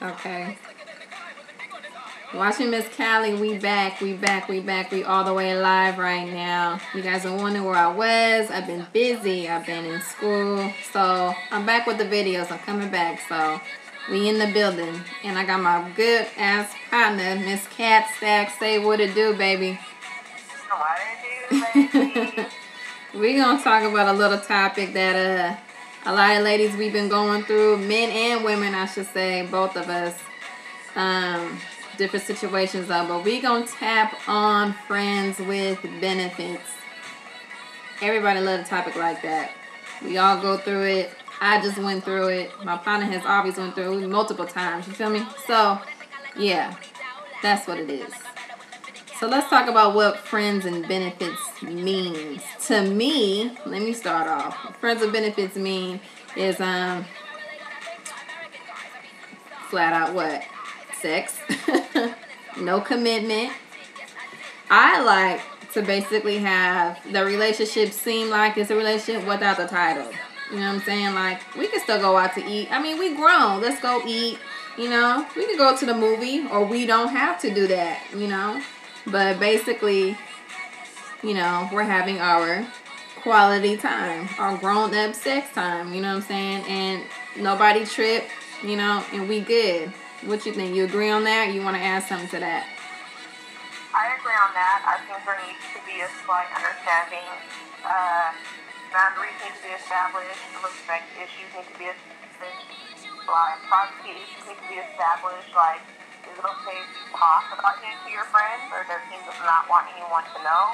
Okay. Watching Miss Callie, we back. We all the way live right now. You guys are wondering where I was. I've been busy. I've been in school. So I'm back with the videos. I'm coming back. So we in the building. And I got my good ass partner, Miss Cat Stack. Say what it do, baby. What it do, baby? We're going to talk about a little topic that a lot of ladies we've been going through. Men and women, I should say. Both of us. Different situations though, but we gonna tap on friends with benefits. Everybody love a topic like that. We all go through it. I just went through it. My partner has always went through it multiple times. You feel me? So yeah, that's what it is. So let's talk about what friends and benefits means. To me, let me start off. What friends with benefits mean is flat out what? Sex. No commitment. I like to basically have the relationship seem like it's a relationship without the title. You know what I'm saying? Like, we can still go out to eat. I mean, we grown. Let's go eat. You know, we can go to the movie, or we don't have to do that, you know. But basically, you know, we're having our quality time, our grown-up sex time, you know what I'm saying? And nobody trip, you know, and we good. What you think? You agree on that? You want to add something to that? I agree on that. I think there needs to be a slight understanding. Boundaries need to be established. Respect issues need to be established. Like, privacy issues need to be established. Like, is it okay if you talk about him to your friends, or does he just not want anyone to know?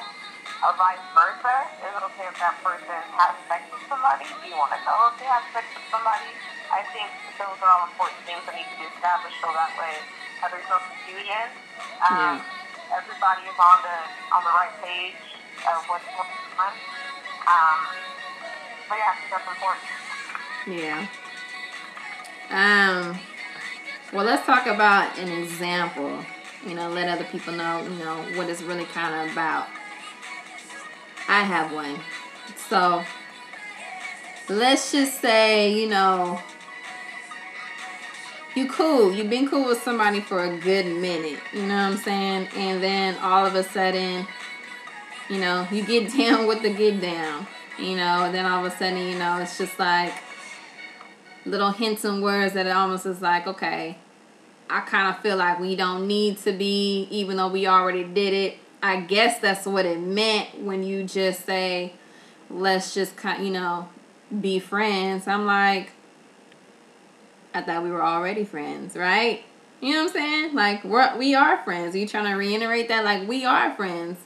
Or vice versa. Is it okay if that person has sex with somebody? Do you want to know if they have sex with somebody? I think those are all important things that need to be established, so that way there's no confusion. Everybody is on the right page of what's going on. But yeah, that's important. Yeah. Well, let's talk about an example. You know, let other people know, you know, what it's really kind of about. I have one. So let's just say, you know, you've been cool with somebody for a good minute, you know what I'm saying? And then all of a sudden, you know, you get down with the get down, you know, and then all of a sudden, you know, it's just like little hints and words that it almost is like, okay, I kind of feel like we don't need to be, even though we already did it. I guess that's what it meant when you just say, let's just, you know, be friends. I'm like, I thought we were already friends, right? You know what I'm saying? Like, we are friends. Are you trying to reiterate that? Like, we are friends.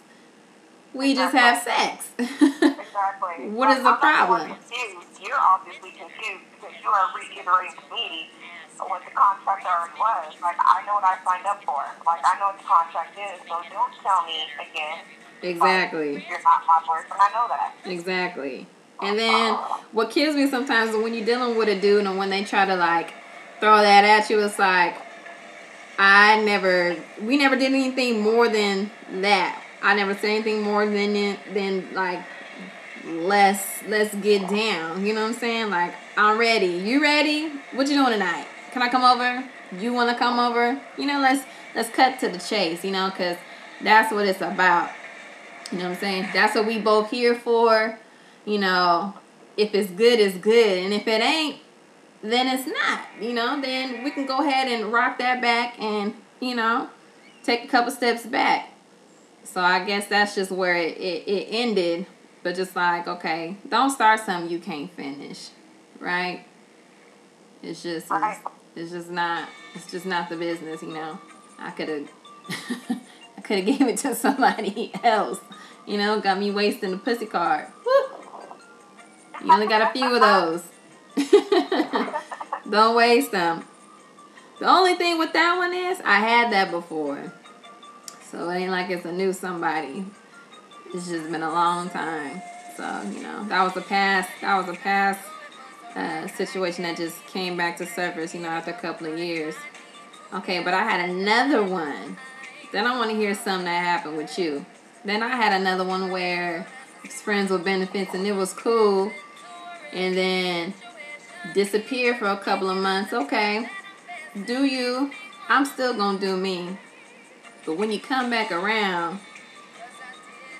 We just have sex. Exactly. What is the problem? You're obviously confused because you are reiterating to me what the contract already was. Like, I know what I signed up for. Like, I know what the contract is, so don't tell me again. Exactly. Like, you're not my boyfriend. I know that. Exactly. And then what kills me sometimes is when you're dealing with a dude and when they try to like throw that at you, it's like, we never did anything more than that. I never said anything more than like, let's get down. You know what I'm saying? Like, I'm ready. You ready? What you doing tonight? Can I come over? You want to come over? You know, let's cut to the chase, you know, because that's what it's about. You know what I'm saying? That's what we both here for. You know, if it's good, it's good. And if it ain't, then it's not. You know, then we can go ahead and rock that back and, you know, take a couple steps back. So I guess that's just where it ended. But just like, okay, don't start something you can't finish. Right? It's just not the business, you know. I could have gave it to somebody else. You know, got me wasting the pussy card. Woo! You only got a few of those. Don't waste them. The only thing with that one is I had that before. So it ain't like it's a new somebody. It's just been a long time. So, you know, that was a past situation that just came back to surface, you know, after a couple of years. Okay, but I had another one. Then I want to hear something that happened with you. Then I had another one where it's friends with benefits and it was cool. And then disappeared for a couple of months. Okay. do you. I'm still gonna do me. But when you come back around,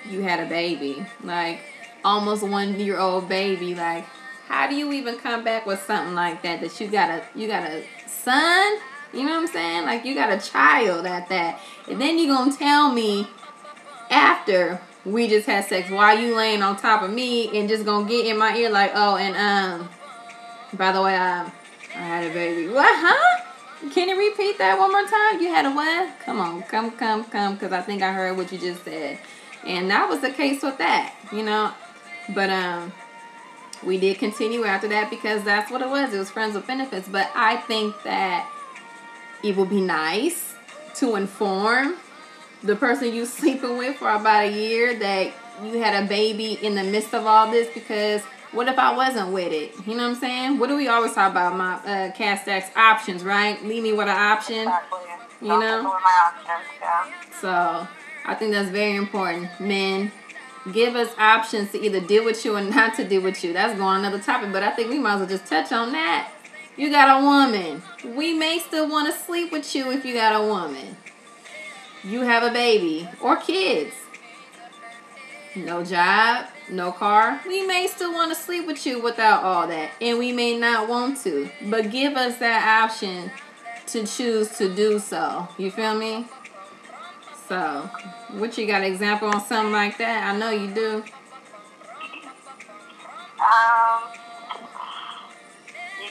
you had a baby. Like, almost 1-year-old baby. Like, how do you even come back with something like that? That you got a son? You know what I'm saying? Like, you got a child at that. And then you gonna tell me after we just had sex, why you laying on top of me and just gonna get in my ear like, oh, and by the way, I had a baby. What, huh? Can you repeat that one more time? You had a what? Come on, come, because I think I heard what you just said. And that was the case with that, you know. But we did continue after that because that's what it was. It was friends with benefits. But I think that it would be nice to inform the person you sleeping with for about a year that you had a baby in the midst of all this, because what if I wasn't with it? You know what I'm saying? What do we always talk about? My cast X options, right? Leave me with an option. Exactly. You know? With my options, yeah. So I think that's very important. Men, give us options to either deal with you or not to deal with you. That's going on another topic, but I think we might as well just touch on that. You got a woman. We may still want to sleep with you if you got a woman. You have a baby or kids. No job, no car. We may still want to sleep with you without all that. And we may not want to. But give us that option to choose to do so. You feel me? So, what you got an example on something like that? I know you do.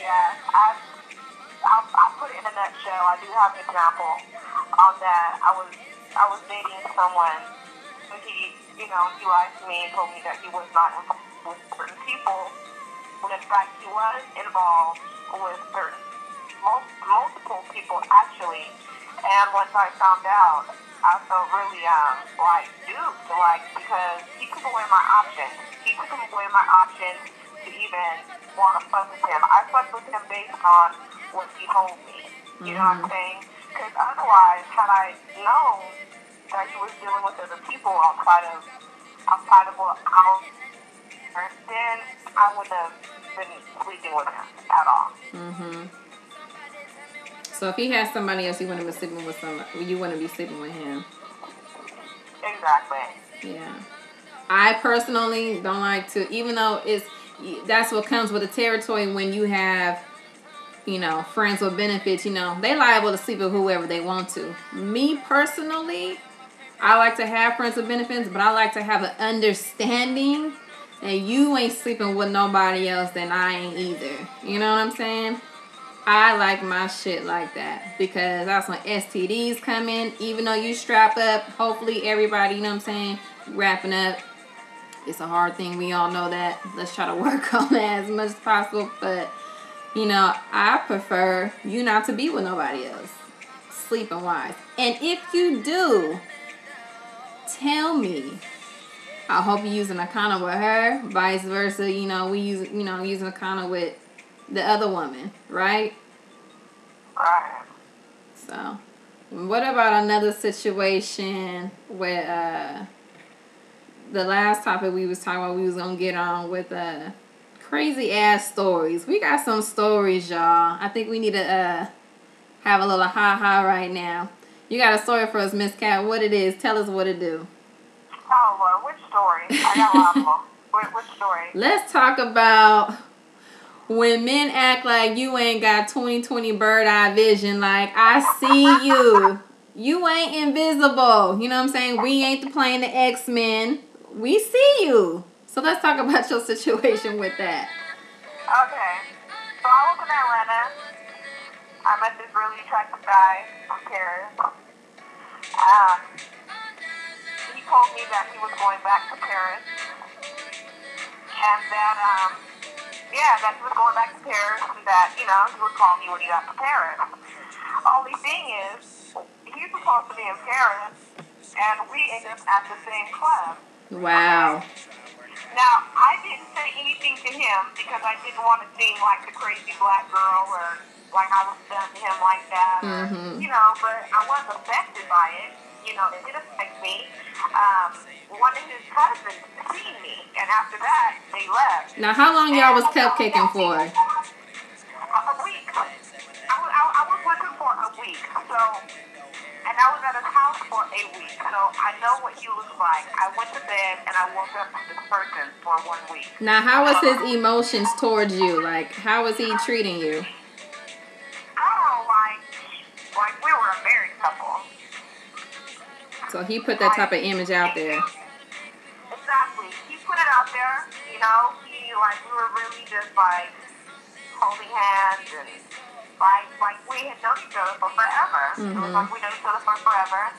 Yeah, I'll put it in a nutshell. I do have an example on that. I was dating someone, and he lied to me and told me that he was not involved with certain people, when in fact he was involved with multiple people actually. And once I found out, I felt really duped, because he took away my options. He took away my options to even want to fuck with him. I fucked with him based on what he told me. You know what I'm saying? Because otherwise, had I known that he was dealing with other people outside of what I was, then I wouldn't have been sleeping with him at all. So if he has somebody else, you wouldn't be sleeping with somebody. You wouldn't be sleeping with him. Exactly. Yeah. I personally don't like to, even though that's what comes with the territory when you have, friends with benefits, they liable to sleep with whoever they want to. Me personally, I like to have friends with benefits, but I like to have an understanding that you ain't sleeping with nobody else, then I ain't either. You know what I'm saying? I like my shit like that, because that's when STDs come in. Even though you strap up, hopefully everybody, you know what I'm saying, wrapping up. It's a hard thing. We all know that. Let's try to work on that as much as possible. But, I prefer you not to be with nobody else, sleeping wise. And if you do, tell me. I hope you're using a condom with her. Vice versa, we use, using a condom with the other woman, right? Right. So, what about another situation where the last topic we was talking about, we was gonna get on with crazy ass stories. We got some stories, y'all. I think we need to have a little ha right now. You got a story for us, Miss Cat? What it is? Tell us what it do. Oh Lord, which story? I got a lot of them. Which story? Let's talk about when men act like you ain't got 20/20 bird eye vision. Like, I see you. You ain't invisible. You know what I'm saying? We ain't playing the X-Men. We see you. So let's talk about your situation with that. Okay. So I was in Atlanta. I met this really attractive guy from Paris. He told me that he was going back to Paris. And that, that he was going back to Paris, and that, he would call me when he got to Paris. Only thing is, he's supposed to be in Paris, and we ended up at the same club. Wow. Now, I didn't say anything to him because I didn't want to seem like the crazy black girl, or like I was done to him like that, or, but I was affected by it. It did affect me. One of his cousins seen me, and after that, they left. Now, how long y'all was cupcaking for? A week. I was with him So, and I was at his house for a week, so I know what he looks like. I went to bed and I woke up to this person for 1 week. Now, how was his emotions towards you? Like, how was he treating you? Oh, like we were a married couple. So he put that type of image out there. Exactly. He put it out there, you know. We were really just like holding hands and like we had known each other for forever. It was like we knew each other for forever.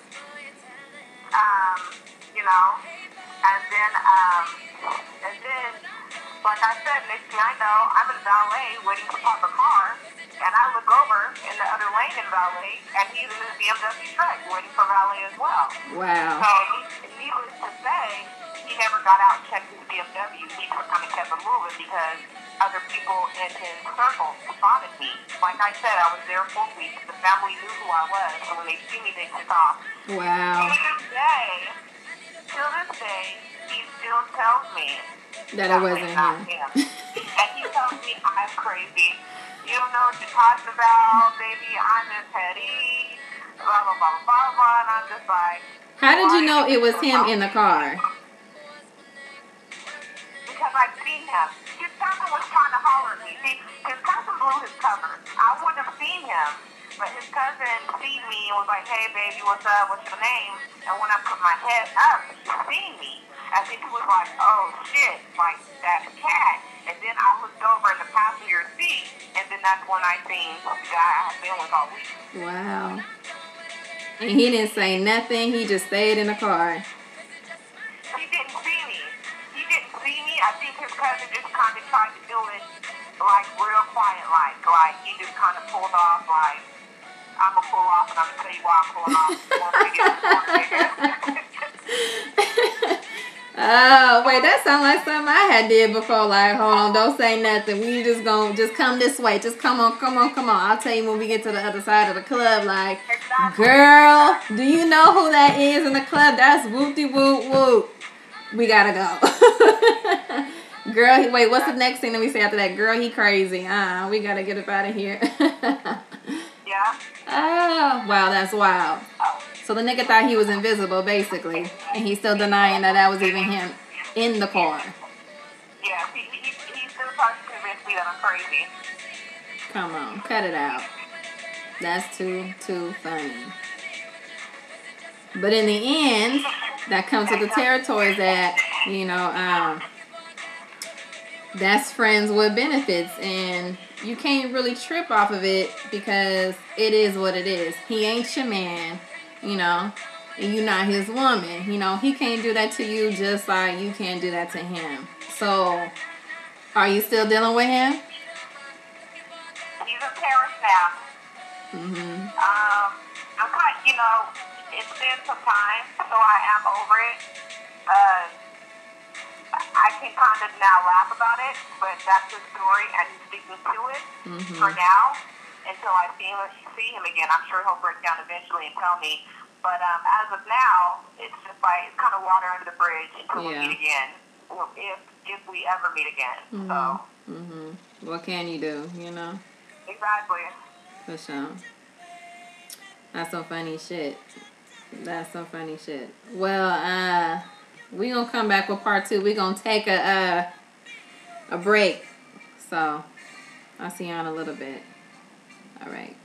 You know. And then like I said, next thing I know, I'm in valet waiting to park a car, and I look over in the other lane in valet, and he's in his BMW truck waiting for valet as well. Wow. So needless to say, he never got out and checked his BMW. He just kind of kept it moving because other people in his circle spotted me. Like I said, I was there for a week. The family knew who I was, so when they see me, they took off. Wow. Till this day, he still tells me that it wasn't him. And he tells me I'm crazy. You don't know what you're talking about, baby. I'm just petty. Blah, blah, blah, blah, blah. And I'm just like... How did you know it was him in the car? Because I've seen him. His cousin was trying to holler at me. See, his cousin blew his cover. I wouldn't have seen him. But his cousin seen me and was like, hey, baby, what's up? What's your name? And when I put my head up, she seen me. And then he was like, oh, shit, like that cat. And then I looked over in the passenger seat, and then that's when I seen the guy I had been with all week. Wow. And he didn't say nothing. He just stayed in the car. He didn't see me. I think his cousin just kind of tried to do it, like, real quiet, like he just kind of pulled off, like, I'm going to pull off, and I'm going to tell you why I'm pulling off. Oh, wait, that sounds like something I had did before. Like, hold on, don't say nothing. We just come this way. Just come on. I'll tell you when we get to the other side of the club. Like, girl, do you know who that is in the club? That's whoop-de-whoop-whoop. We gotta go. Girl, wait, what's the next thing that we say after that? Girl, he crazy. We gotta get up out of here. Yeah. Oh, wow, that's wild. So the nigga thought he was invisible, basically, and he's still denying that was even him in the car. Yeah, he still tries to convince me that I'm crazy. Come on, cut it out. That's too funny. But in the end, that comes with the territories that, that's friends with benefits, and you can't really trip off of it because it is what it is. He ain't your man, and you're not his woman. He can't do that to you just like you can't do that to him. So, are you still dealing with him? He's in Paris now. I'm kind of, it's been some time, so I am over it. I can kind of now laugh about it, but that's his story, and he's sticking to it for now until I see him again. I'm sure he'll break down eventually and tell me. But as of now, it's just like it's kind of water under the bridge until we meet again, if we ever meet again. So. What can you do? Exactly. For sure. That's some funny shit. Well, we gonna come back with part 2. We gonna take a break. So I'll see you in a little bit. All right.